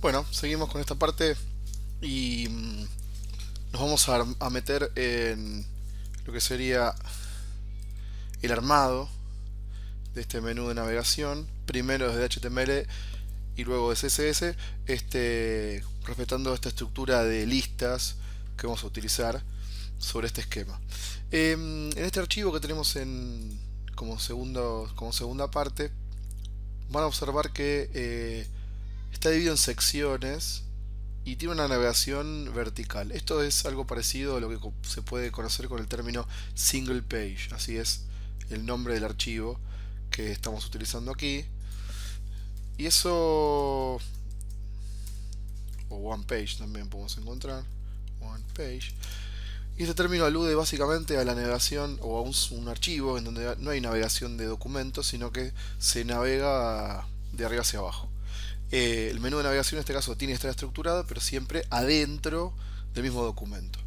Bueno, seguimos con esta parte y nos vamos a meter en lo que sería el armado de este menú de navegación, primero desde HTML y luego de CSS, respetando esta estructura de listas que vamos a utilizar sobre este esquema. En este archivo que tenemos como segunda parte, van a observar que está dividido en secciones y tiene una navegación vertical. Esto es algo parecido a lo que se puede conocer con el término single page. Así es el nombre del archivo que estamos utilizando aquí. Y eso, o one page también podemos encontrar. One page. Y este término alude básicamente a la navegación o a un archivo en donde no hay navegación de documentos, sino que se navega de arriba hacia abajo. El menú de navegación en este caso tiene que estar estructurado, pero siempre adentro del mismo documento.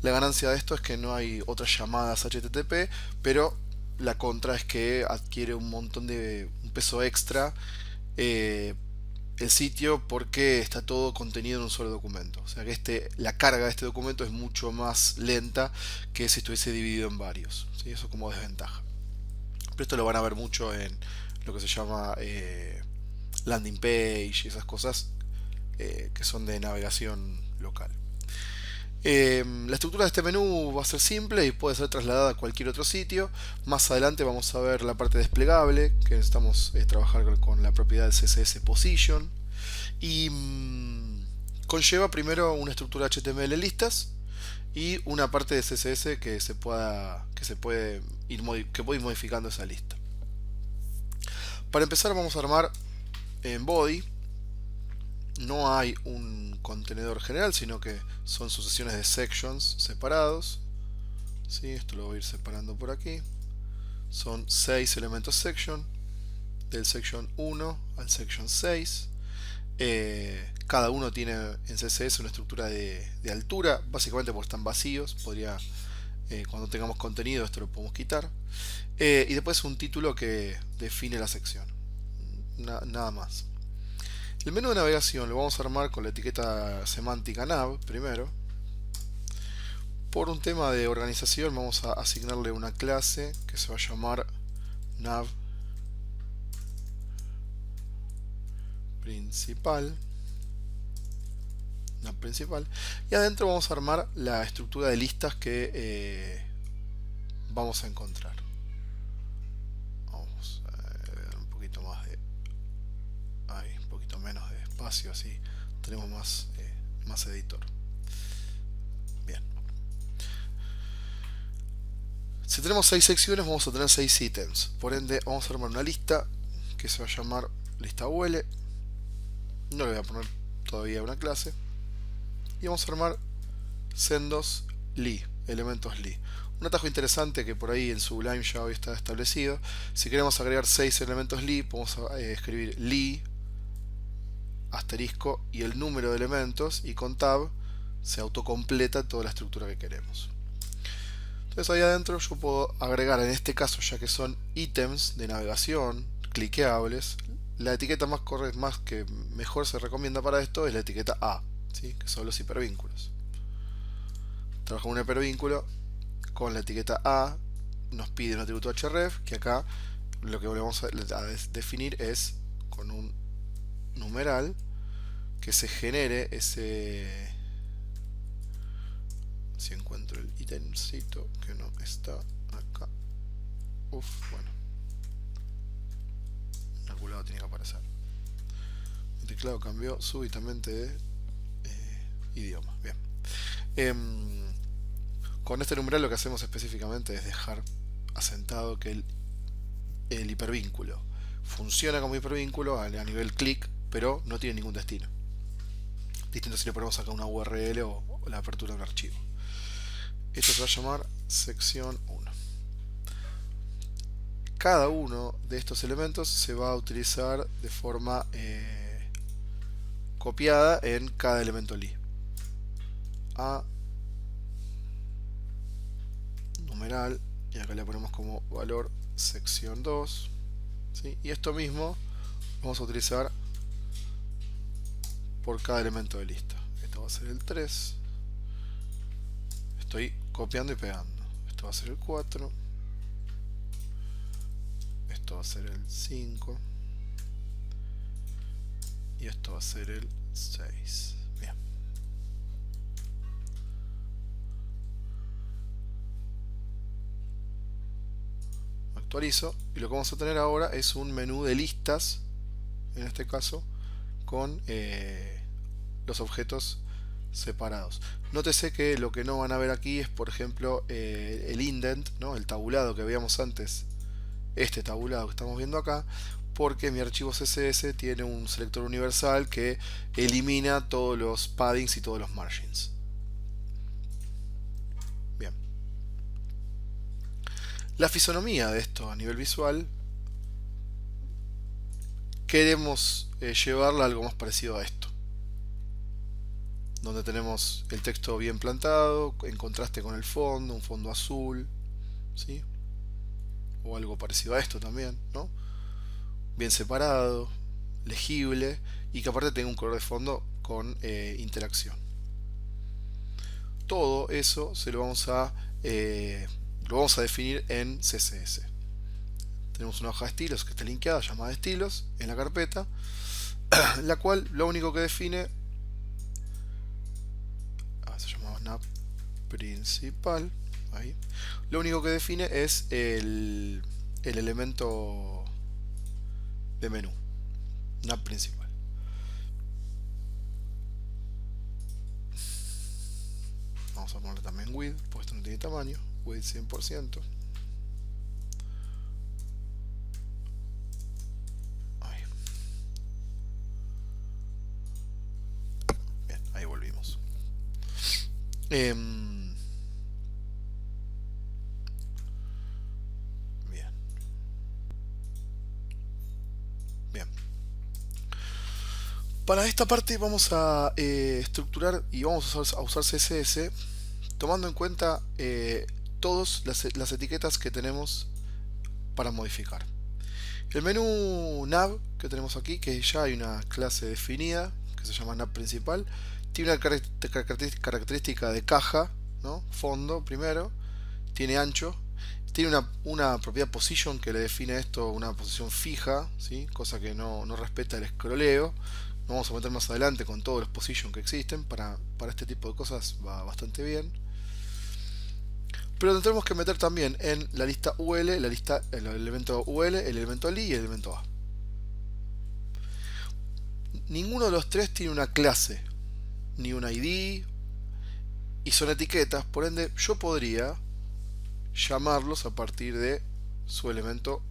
La ganancia de esto es que no hay otras llamadas HTTP, pero la contra es que adquiere un peso extra eh, el sitio porque está todo contenido en un solo documento. O sea que la carga de este documento es mucho más lenta que si estuviese dividido en varios. ¿Sí? Eso como desventaja. Pero esto lo van a ver mucho en lo que se llama landing page y esas cosas que son de navegación local. La estructura de este menú va a ser simple y puede ser trasladada a cualquier otro sitio. Más adelante vamos a ver la parte desplegable, que necesitamos trabajar con la propiedad de CSS Position. Y conlleva primero una estructura HTML listas y una parte de CSS que puede ir modificando esa lista. Para empezar vamos a armar en body. No hay un contenedor general, sino que son sucesiones de sections separados. ¿Sí? Esto lo voy a ir separando por aquí. Son 6 elementos section, del section 1 al section 6. Cada uno tiene en CSS una estructura de altura, básicamente porque están vacíos. Cuando tengamos contenido, esto lo podemos quitar. Y después un título que define la sección. Nada más. El menú de navegación lo vamos a armar con la etiqueta semántica nav primero. Por un tema de organización vamos a asignarle una clase que se va a llamar nav principal. Nav principal. Y adentro vamos a armar la estructura de listas que vamos a encontrar. Vamos a ver un poquito más de... Ahí, un poquito menos de espacio, así tenemos más editor. Bien. Si tenemos 6 secciones, vamos a tener 6 ítems. Por ende, vamos a armar una lista que se va a llamar lista UL. No le voy a poner todavía una clase. Y vamos a armar sendos li, elementos li. Un atajo interesante que por ahí en Sublime ya hoy está establecido. Si queremos agregar 6 elementos li, podemos escribir li asterisco y el número de elementos, y con tab se autocompleta toda la estructura que queremos. Entonces ahí adentro yo puedo agregar, en este caso ya que son ítems de navegación cliqueables, la etiqueta más que mejor se recomienda para esto es la etiqueta A, ¿sí? Que son los hipervínculos. Trabajo un hipervínculo con la etiqueta A, nos pide un atributo href, que acá lo que vamos a definir es con un numeral que se genere ese... Si encuentro el ítemcito que no está acá. Bueno. En algún lado tiene que aparecer. El teclado cambió súbitamente de idioma. Bien. Con este numeral lo que hacemos específicamente es dejar asentado que el hipervínculo funciona como hipervínculo a nivel click, pero no tiene ningún destino. Distinto si le ponemos acá una URL o la apertura de un archivo. Esto se va a llamar sección 1. Cada uno de estos elementos se va a utilizar de forma copiada en cada elemento li. A numeral, y acá le ponemos como valor sección 2, ¿sí? Y esto mismo vamos a utilizar por cada elemento de lista. Esto va a ser el 3. Estoy copiando y pegando. Esto va a ser el 4. Esto va a ser el 5. Y esto va a ser el 6. Bien. Actualizo. Y lo que vamos a tener ahora es un menú de listas, en este caso, con los objetos separados. Nótese que lo que no van a ver aquí es, por ejemplo, el indent, ¿no? El tabulado que veíamos antes, este tabulado que estamos viendo acá, porque mi archivo CSS tiene un selector universal que elimina todos los paddings y todos los margins. Bien. La fisonomía de esto a nivel visual, queremos llevarla a algo más parecido a esto, donde tenemos el texto bien plantado, en contraste con el fondo, un fondo azul, ¿sí? O algo parecido a esto también, ¿no? Bien separado, legible, y que aparte tenga un color de fondo con interacción. Todo eso se lo vamos a definir en CSS. Tenemos una hoja de estilos que está linkeada, llamada estilos, en la carpeta, la cual lo único que define, se llama nav principal, ahí, lo único que define es el elemento de menú, nav principal. Vamos a ponerle también width, pues esto no tiene tamaño, width 100%. Ahí. Bien, ahí volvimos. Bien. Bien. Para esta parte vamos a estructurar y vamos a usar CSS tomando en cuenta todas las etiquetas que tenemos para modificar. El menú nav que tenemos aquí, que ya hay una clase definida que se llama nav principal, tiene una característica de caja, ¿no? Fondo primero, tiene ancho, tiene una propiedad position que le define esto, una posición fija, ¿sí? Cosa que no respeta el scrolleo. Nos vamos a meter más adelante con todos los position que existen, para este tipo de cosas va bastante bien. Pero nos tenemos que meter también en la lista UL, el elemento UL, el elemento LI y el elemento A. Ninguno de los tres tiene una clase, ni un ID, y son etiquetas, por ende yo podría llamarlos a partir de su elemento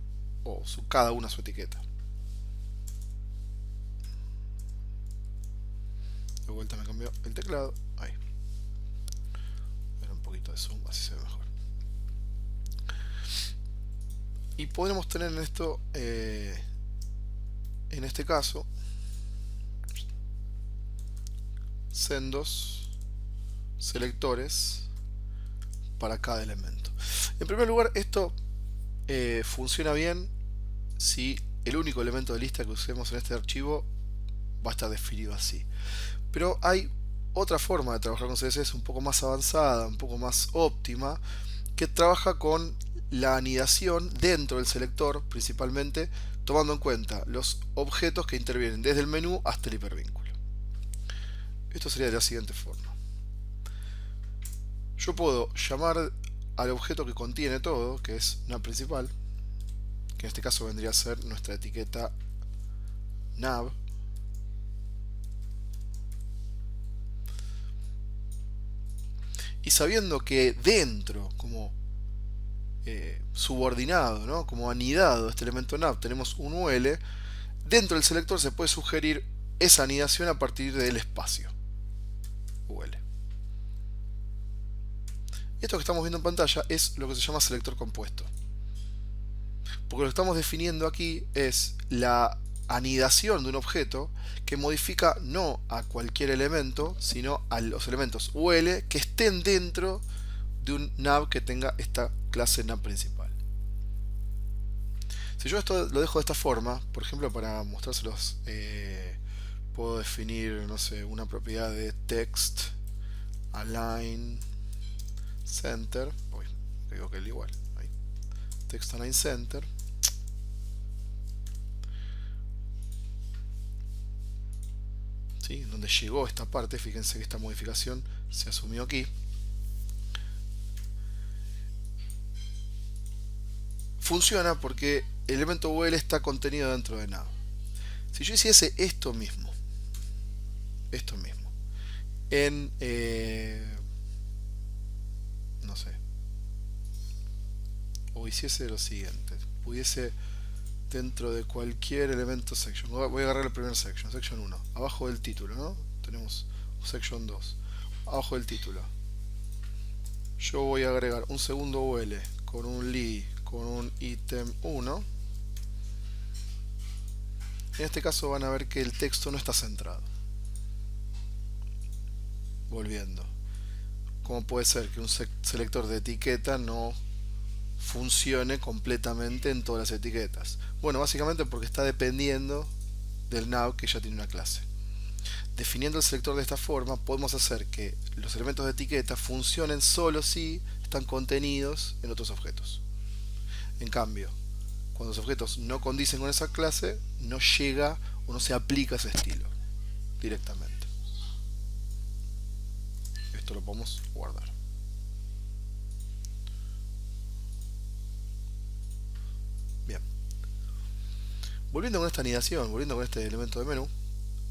o cada una su etiqueta. De vuelta me cambió el teclado, ahí. Era un poquito de zoom, así se ve mejor. Y podremos tener en esto, en este caso, sendos selectores para cada elemento. En primer lugar, esto funciona bien si el único elemento de lista que usemos en este archivo va a estar definido así. Pero hay otra forma de trabajar con CSS un poco más avanzada, un poco más óptima, que trabaja con la anidación dentro del selector, principalmente tomando en cuenta los objetos que intervienen desde el menú hasta el hipervínculo. Esto sería de la siguiente forma. Yo puedo llamar al objeto que contiene todo, que es nav principal, que en este caso vendría a ser nuestra etiqueta nav. Y sabiendo que dentro, como subordinado, ¿no? Como anidado este elemento nav, tenemos un UL, dentro del selector se puede sugerir esa anidación a partir del espacio UL. Esto que estamos viendo en pantalla es lo que se llama selector compuesto. Porque lo que estamos definiendo aquí es la anidación de un objeto que modifica no a cualquier elemento, sino a los elementos UL que estén dentro de un nav que tenga esta clase nav principal. Si yo esto lo dejo de esta forma, por ejemplo para mostrárselos puedo definir, no sé, una propiedad de text align center. Uy, creo que es igual. Ahí. Text align center. ¿Sí? Donde llegó esta parte, fíjense que esta modificación se asumió aquí. Funciona porque el elemento UL está contenido dentro de Now. Si yo hiciese esto mismo, en, no sé, o hiciese lo siguiente, pudiese dentro de cualquier elemento section, voy a agarrar el primer section 1, abajo del título, ¿no? Tenemos section 2, abajo del título. Yo voy a agregar un segundo UL con un li, con un item 1. En este caso van a ver que el texto no está centrado. Volviendo. ¿Cómo puede ser que un selector de etiqueta no funcione completamente en todas las etiquetas? Bueno, básicamente porque está dependiendo del now que ya tiene una clase. Definiendo el selector de esta forma, podemos hacer que los elementos de etiqueta funcionen solo si están contenidos en otros objetos. En cambio, cuando los objetos no condicen con esa clase, no llega o no se aplica ese estilo directamente. Esto lo podemos guardar. Bien. Volviendo con esta anidación, volviendo con este elemento de menú,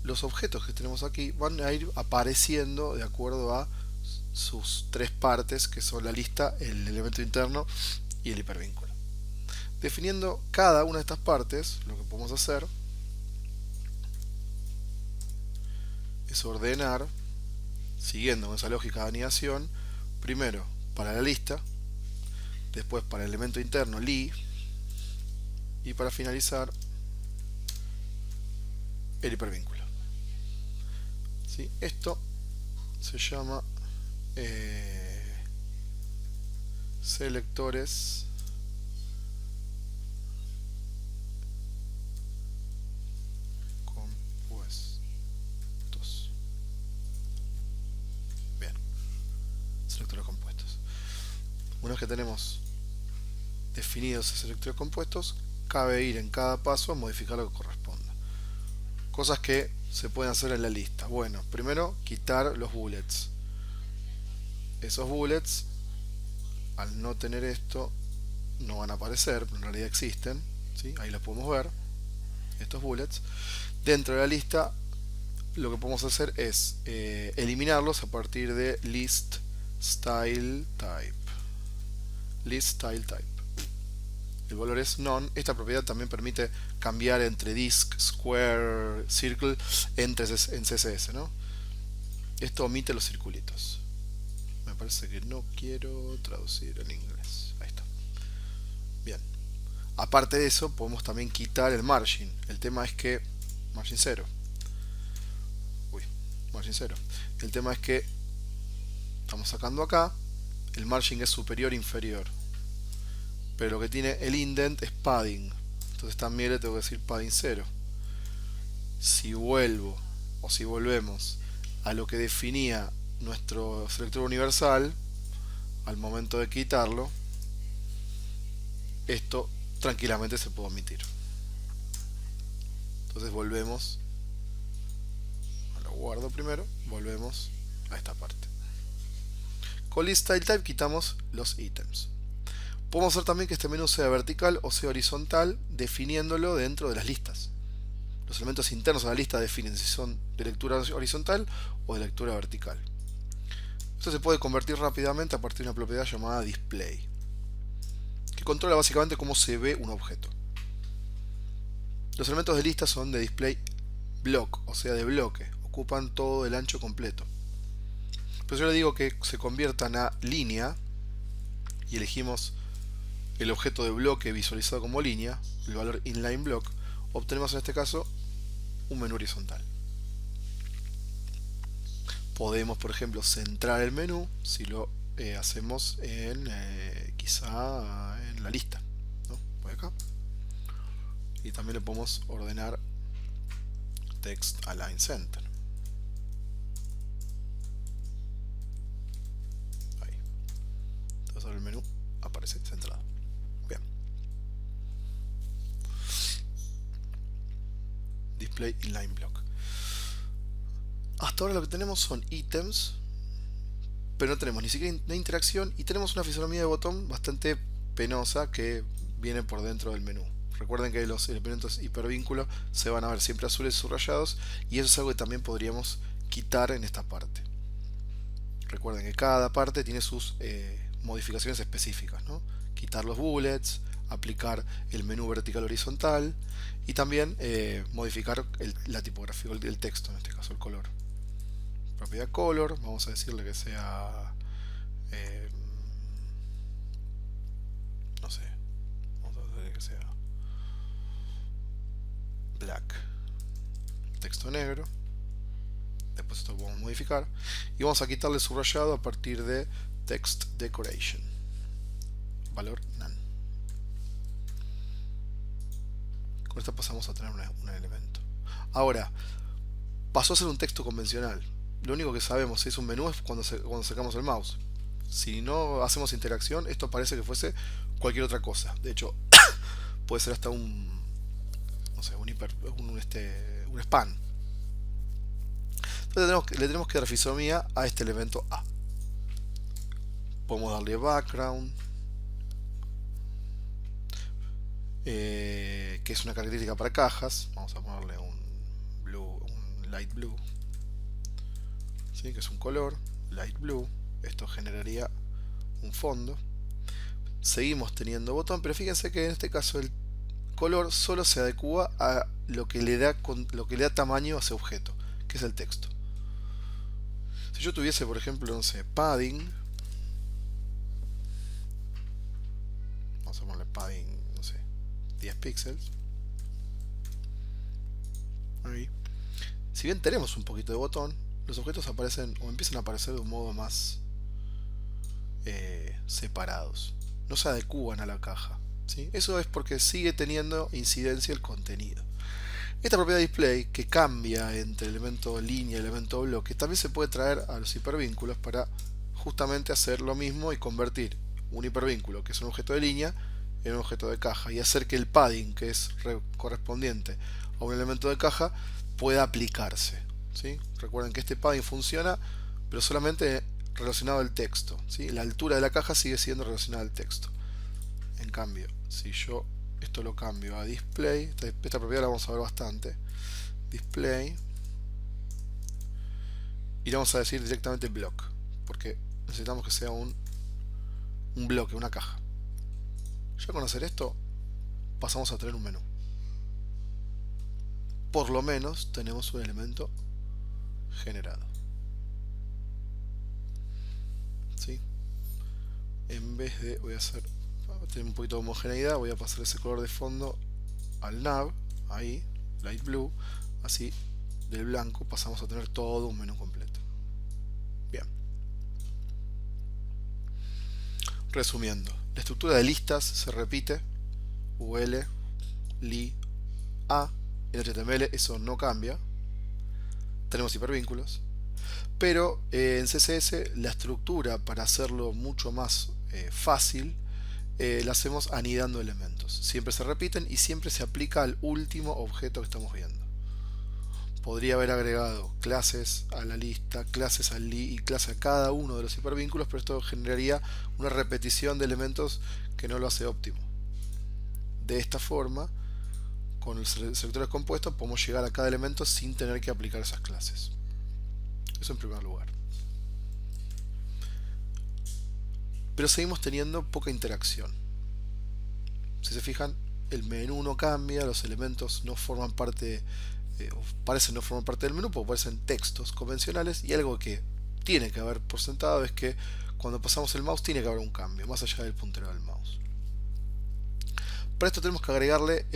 los objetos que tenemos aquí van a ir apareciendo de acuerdo a sus tres partes, que son la lista, el elemento interno y el hipervínculo. Definiendo cada una de estas partes, lo que podemos hacer es ordenar, siguiendo con esa lógica de anidación, primero para la lista, después para el elemento interno li, y para finalizar el hipervínculo. ¿Sí? Esto se llama selectores compuestos. Bien, selectores compuestos. Una vez que tenemos definidos esos selectores compuestos, cabe ir en cada paso a modificar lo que corresponda. Cosas que se pueden hacer en la lista. Bueno, primero quitar los bullets. Esos bullets, al no tener esto, no van a aparecer, pero en realidad existen. ¿Sí? Ahí los podemos ver, estos bullets. Dentro de la lista, lo que podemos hacer es eliminarlos a partir de list style type. List style type. El valor es none. Esta propiedad también permite cambiar entre disk, square, circle en CSS, ¿no? Esto omite los circulitos. Me parece que no quiero traducir en inglés. Ahí está. Bien. Aparte de eso, podemos también quitar el margin. El tema es que... margin 0. Uy, margin 0. El tema es que estamos sacando acá. El margin es superior e inferior. Pero lo que tiene el indent es padding. Entonces también le tengo que decir padding 0. Si vuelvo o si volvemos a lo que definía nuestro selector universal, al momento de quitarlo, esto tranquilamente se puede omitir. Entonces volvemos, lo guardo primero, volvemos a esta parte. Con list style type quitamos los ítems. Podemos hacer también que este menú sea vertical o sea horizontal, definiéndolo dentro de las listas. Los elementos internos de la lista definen si son de lectura horizontal o de lectura vertical. Esto se puede convertir rápidamente a partir de una propiedad llamada display, que controla básicamente cómo se ve un objeto. Los elementos de lista son de display block, o sea de bloque, ocupan todo el ancho completo. Pero yo le digo que se conviertan a línea y elegimos el objeto de bloque visualizado como línea, el valor inline block, obtenemos en este caso un menú horizontal. Podemos, por ejemplo, centrar el menú si lo hacemos en quizá en la lista, ¿no? Por acá. Y también le podemos ordenar text align center. Ahí. Entonces ahora el menú aparece centrado. Bien. Display inline block. Hasta ahora lo que tenemos son ítems, pero no tenemos ni siquiera una interacción y tenemos una fisonomía de botón bastante penosa que viene por dentro del menú. Recuerden que los elementos hipervínculo se van a ver siempre azules subrayados y eso es algo que también podríamos quitar en esta parte. Recuerden que cada parte tiene sus modificaciones específicas, ¿no? Quitar los bullets, aplicar el menú vertical horizontal y también modificar la tipografía, el texto, en este caso el color. Propiedad color, vamos a decirle que sea no sé, vamos a decirle que sea black, texto negro. Después esto lo podemos modificar y vamos a quitarle el subrayado a partir de text decoration, valor none. Con esto pasamos a tener un elemento. Ahora pasó a ser un texto convencional. Lo único que sabemos si es un menú es cuando sacamos el mouse. Si no hacemos interacción, esto parece que fuese cualquier otra cosa. De hecho, puede ser hasta un span. Entonces le tenemos que dar fisonomía a este elemento A. Podemos darle background, que es una característica para cajas. Vamos a ponerle un light blue, ¿sí? Que es un color light blue. Esto generaría un fondo. Seguimos teniendo botón, pero fíjense que en este caso el color solo se adecua a lo que le da tamaño a ese objeto, que es el texto. Si yo tuviese, por ejemplo, no sé, padding, vamos a ponerle padding, no sé, 10 píxeles. Ahí. Si bien tenemos un poquito de botón, los objetos aparecen o empiezan a aparecer de un modo más separados. No se adecúan a la caja, ¿sí? Eso es porque sigue teniendo incidencia el contenido. Esta propiedad display, que cambia entre elemento línea y elemento bloque, también se puede traer a los hipervínculos para justamente hacer lo mismo y convertir un hipervínculo, que es un objeto de línea, en un objeto de caja, y hacer que el padding, que es correspondiente a un elemento de caja, pueda aplicarse, ¿sí? Recuerden que este padding funciona, pero solamente relacionado al texto, ¿sí? La altura de la caja sigue siendo relacionada al texto. En cambio, si yo esto lo cambio a display, esta propiedad la vamos a ver bastante, display, y le vamos a decir directamente block, porque necesitamos que sea un bloque, una caja. Ya con hacer esto pasamos a tener un menú. Por lo menos tenemos un elemento generado, ¿sí? En vez de, voy a tener un poquito de homogeneidad, voy a pasar ese color de fondo al nav, ahí, light blue, así del blanco pasamos a tener todo un menú completo. Bien. Resumiendo, la estructura de listas se repite, UL, li, A, en HTML eso no cambia, tenemos hipervínculos, pero en CSS la estructura, para hacerlo mucho más fácil, la hacemos anidando elementos. Siempre se repiten y siempre se aplica al último objeto que estamos viendo. Podría haber agregado clases a la lista, clases al li y clases a cada uno de los hipervínculos, pero esto generaría una repetición de elementos que no lo hace óptimo. De esta forma, con el selector descompuesto podemos llegar a cada elemento sin tener que aplicar esas clases. Eso en primer lugar. Pero seguimos teniendo poca interacción. Si se fijan, el menú no cambia, los elementos no forman parte, o parecen no formar parte del menú, porque parecen textos convencionales, y algo que tiene que haber por sentado es que cuando pasamos el mouse tiene que haber un cambio, más allá del puntero del mouse. Para esto tenemos que agregarle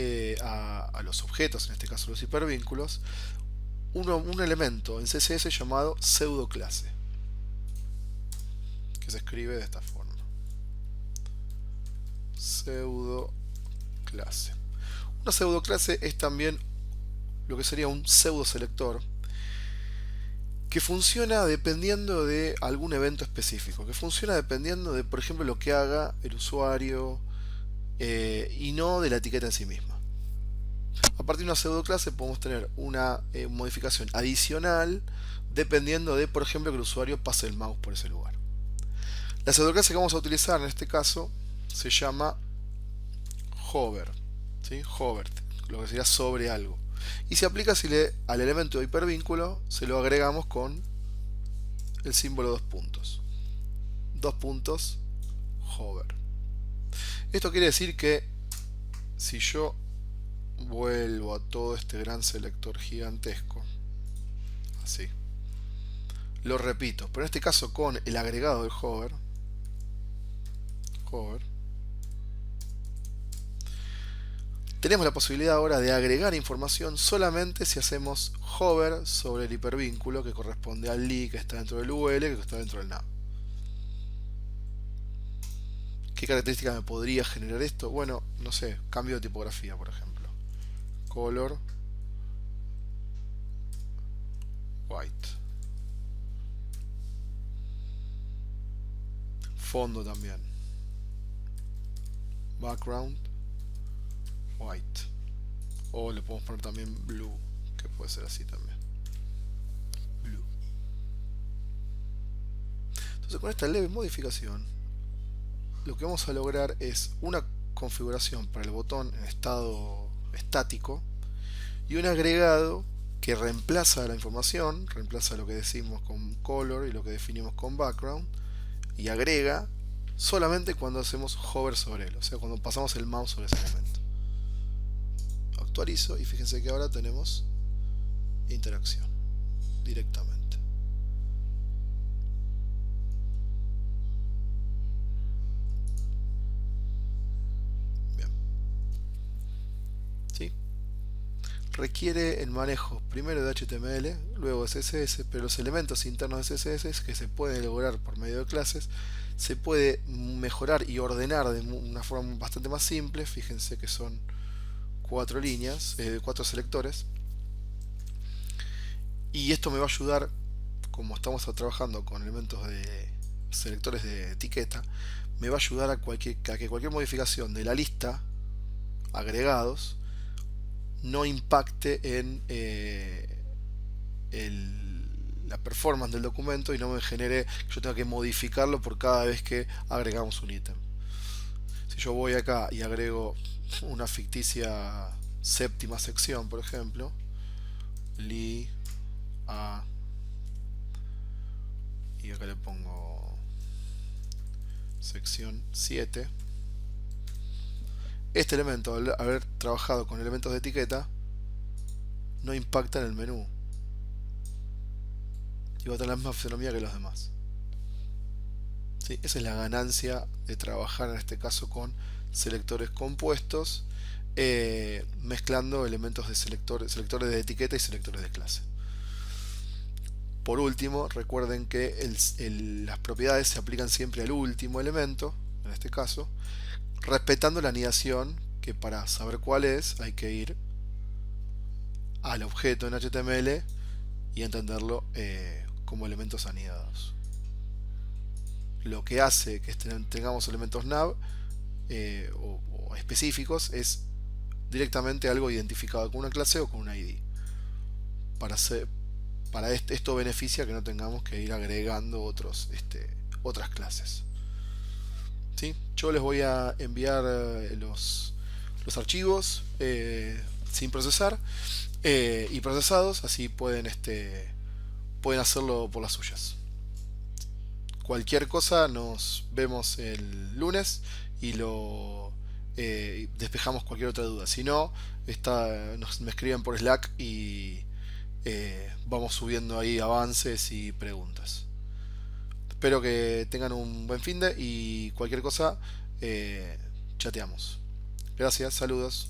a los objetos, en este caso los hipervínculos, un elemento en CSS llamado pseudoclase, que se escribe de esta forma. Pseudoclase. Una pseudoclase es también lo que sería un pseudo selector, que funciona dependiendo de algún evento específico, que funciona dependiendo de, por ejemplo, lo que haga el usuario y no de la etiqueta en sí misma. A partir de una pseudo clase podemos tener una modificación adicional dependiendo de, por ejemplo, que el usuario pase el mouse por ese lugar. La pseudo clase que vamos a utilizar en este caso se llama hover, ¿sí? Hover, lo que sería sobre algo. Y se aplica si al elemento de hipervínculo se lo agregamos con el símbolo dos puntos. Dos puntos, hover. Esto quiere decir que si yo vuelvo a todo este gran selector gigantesco, así, lo repito, pero en este caso con el agregado del hover, tenemos la posibilidad ahora de agregar información solamente si hacemos hover sobre el hipervínculo que corresponde al li que está dentro del UL que está dentro del nav. ¿Qué características me podría generar esto? Bueno, no sé, cambio de tipografía, por ejemplo. Color white. Fondo también. Background white. O le podemos poner también blue, que puede ser así también. Blue. Entonces con esta leve modificación, lo que vamos a lograr es una configuración para el botón en estado estático y un agregado que reemplaza la información, reemplaza lo que decimos con color y lo que definimos con background, y agrega solamente cuando hacemos hover sobre él, o sea, cuando pasamos el mouse sobre ese elemento. Actualizo y fíjense que ahora tenemos interacción directamente. Bien. ¿Sí? Requiere el manejo primero de HTML, luego de CSS, pero los elementos internos de CSS que se pueden lograr por medio de clases se puede mejorar y ordenar de una forma bastante más simple. Fíjense que son 4 líneas, 4 selectores, y esto me va a ayudar, como estamos trabajando con elementos de selectores de etiqueta, me va a ayudar a que cualquier modificación de la lista agregados no impacte en la performance del documento y no me genere que yo tenga que modificarlo por cada vez que agregamos un ítem. Si yo voy acá y agrego una ficticia séptima sección, por ejemplo, li a, y acá le pongo sección 7, este elemento, al haber trabajado con elementos de etiqueta, no impacta en el menú y va a tener la misma fisonomía que los demás. ¿Sí? Esa es la ganancia de trabajar en este caso con selectores compuestos, mezclando elementos de selectores de etiqueta y selectores de clase. Por último, recuerden que las propiedades se aplican siempre al último elemento, en este caso, respetando la anidación, que para saber cuál es hay que ir al objeto en HTML y entenderlo como elementos anidados. Lo que hace que tengamos elementos nav o específicos es directamente algo identificado con una clase o con una ID. Para esto beneficia que no tengamos que ir agregando otras clases. ¿Sí? Yo les voy a enviar los archivos sin procesar y procesados, así pueden hacerlo por las suyas. Cualquier cosa, nos vemos el lunes y despejamos cualquier otra duda. Si no, me escriben por Slack y vamos subiendo ahí avances y preguntas. Espero que tengan un buen finde y cualquier cosa chateamos. Gracias, saludos.